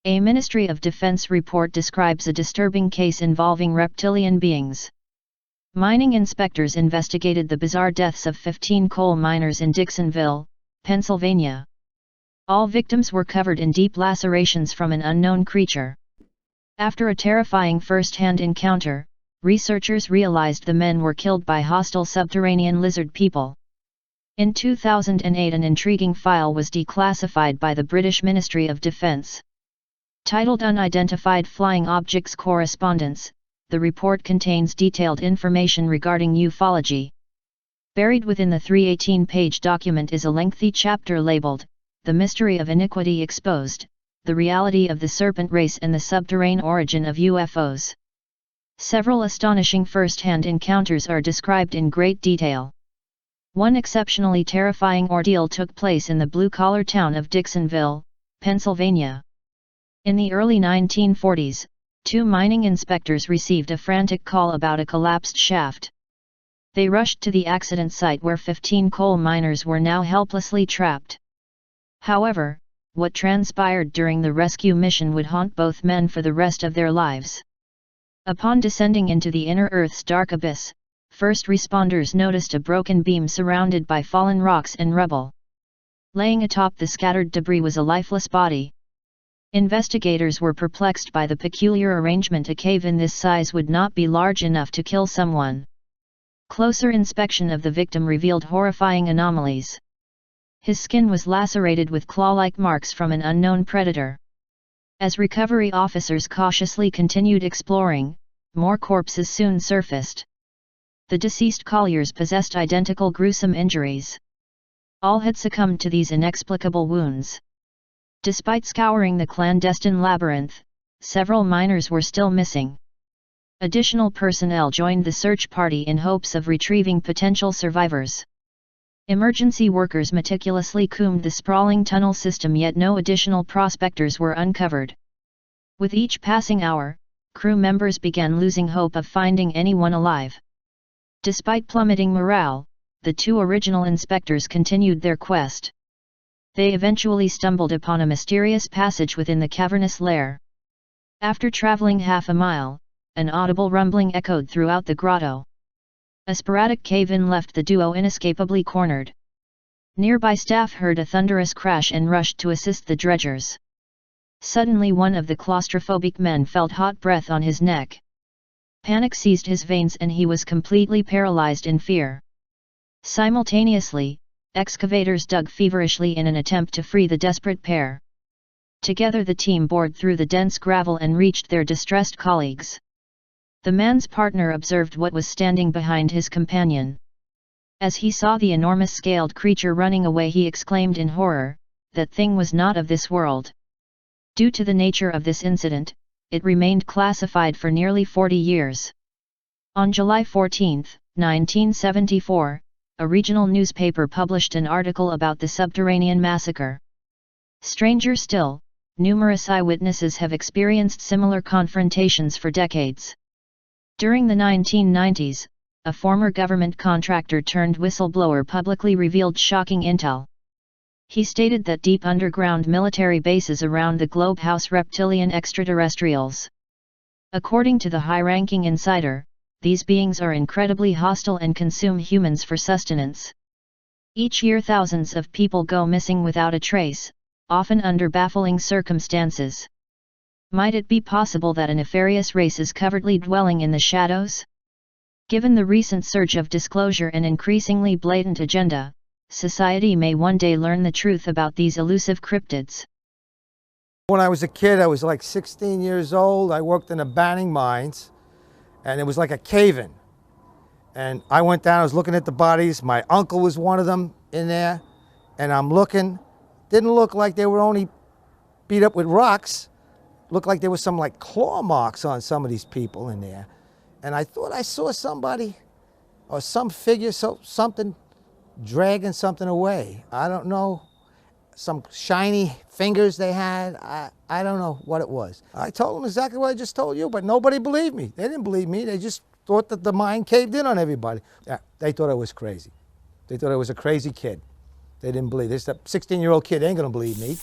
A Ministry of Defense report describes a disturbing case involving reptilian beings. Mining inspectors investigated the bizarre deaths of 15 coal miners in Dixonville, Pennsylvania. All victims were covered in deep lacerations from an unknown creature. After a terrifying first-hand encounter, researchers realized the men were killed by hostile subterranean lizard people. In 2008, an intriguing file was declassified by the British Ministry of Defence. Titled Unidentified Flying Objects Correspondence, the report contains detailed information regarding ufology. Buried within the 318-page document is a lengthy chapter labeled, The Mystery of Iniquity Exposed, the Reality of the Serpent Race and the Subterranean Origin of UFOs. Several astonishing first-hand encounters are described in great detail. One exceptionally terrifying ordeal took place in the blue-collar town of Dixonville, Pennsylvania. In the early 1940s, 2 mining inspectors received a frantic call about a collapsed shaft. They rushed to the accident site where 15 coal miners were now helplessly trapped. However, what transpired during the rescue mission would haunt both men for the rest of their lives. Upon descending into the inner Earth's dark abyss, first responders noticed a broken beam surrounded by fallen rocks and rubble. Laying atop the scattered debris was a lifeless body. Investigators were perplexed by the peculiar arrangement. A cave in this size would not be large enough to kill someone. Closer inspection of the victim revealed horrifying anomalies. His skin was lacerated with claw-like marks from an unknown predator. As recovery officers cautiously continued exploring, more corpses soon surfaced. The deceased colliers possessed identical gruesome injuries. All had succumbed to these inexplicable wounds. Despite scouring the clandestine labyrinth, several miners were still missing. Additional personnel joined the search party in hopes of retrieving potential survivors. Emergency workers meticulously combed the sprawling tunnel system, yet no additional prospectors were uncovered. With each passing hour, crew members began losing hope of finding anyone alive. Despite plummeting morale, the 2 original inspectors continued their quest. They eventually stumbled upon a mysterious passage within the cavernous lair. After traveling half a mile, an audible rumbling echoed throughout the grotto. A sporadic cave-in left the duo inescapably cornered. Nearby staff heard a thunderous crash and rushed to assist the dredgers. Suddenly one of the claustrophobic men felt hot breath on his neck. Panic seized his veins and he was completely paralyzed in fear. Simultaneously, excavators dug feverishly in an attempt to free the desperate pair. Together the team bored through the dense gravel and reached their distressed colleagues. The man's partner observed what was standing behind his companion. As he saw the enormous scaled creature running away, he exclaimed in horror, "That thing was not of this world." Due to the nature of this incident, it remained classified for nearly 40 years. On July 14, 1974, a regional newspaper published an article about the Subterranean massacre. Stranger still, numerous eyewitnesses have experienced similar confrontations for decades. During the 1990s, a former government contractor turned whistleblower publicly revealed shocking intel. He stated that deep underground military bases around the globe house reptilian extraterrestrials. According to the high-ranking insider, these beings are incredibly hostile and consume humans for sustenance. Each year thousands of people go missing without a trace, often under baffling circumstances. Might it be possible that a nefarious race is covertly dwelling in the shadows? Given the recent surge of disclosure and increasingly blatant agenda, society may one day learn the truth about these elusive cryptids. When I was a kid, I was like 16 years old. I worked in the Banning mines, and it was like a cave-in. And I went down, I was looking at the bodies. My uncle was one of them in there, and I'm looking. Didn't look like they were only beat up with rocks. Looked like there was some like claw marks on some of these people in there. And I thought I saw somebody or some figure, something dragging something away. I don't know. Some shiny fingers they had. I don't know what it was. I told them exactly what I just told you, but nobody believed me. They didn't believe me. They just thought that the mine caved in on everybody. Yeah, they thought I was crazy. They thought I was a crazy kid. They didn't believe this. That 16-year-old kid ain't gonna believe me.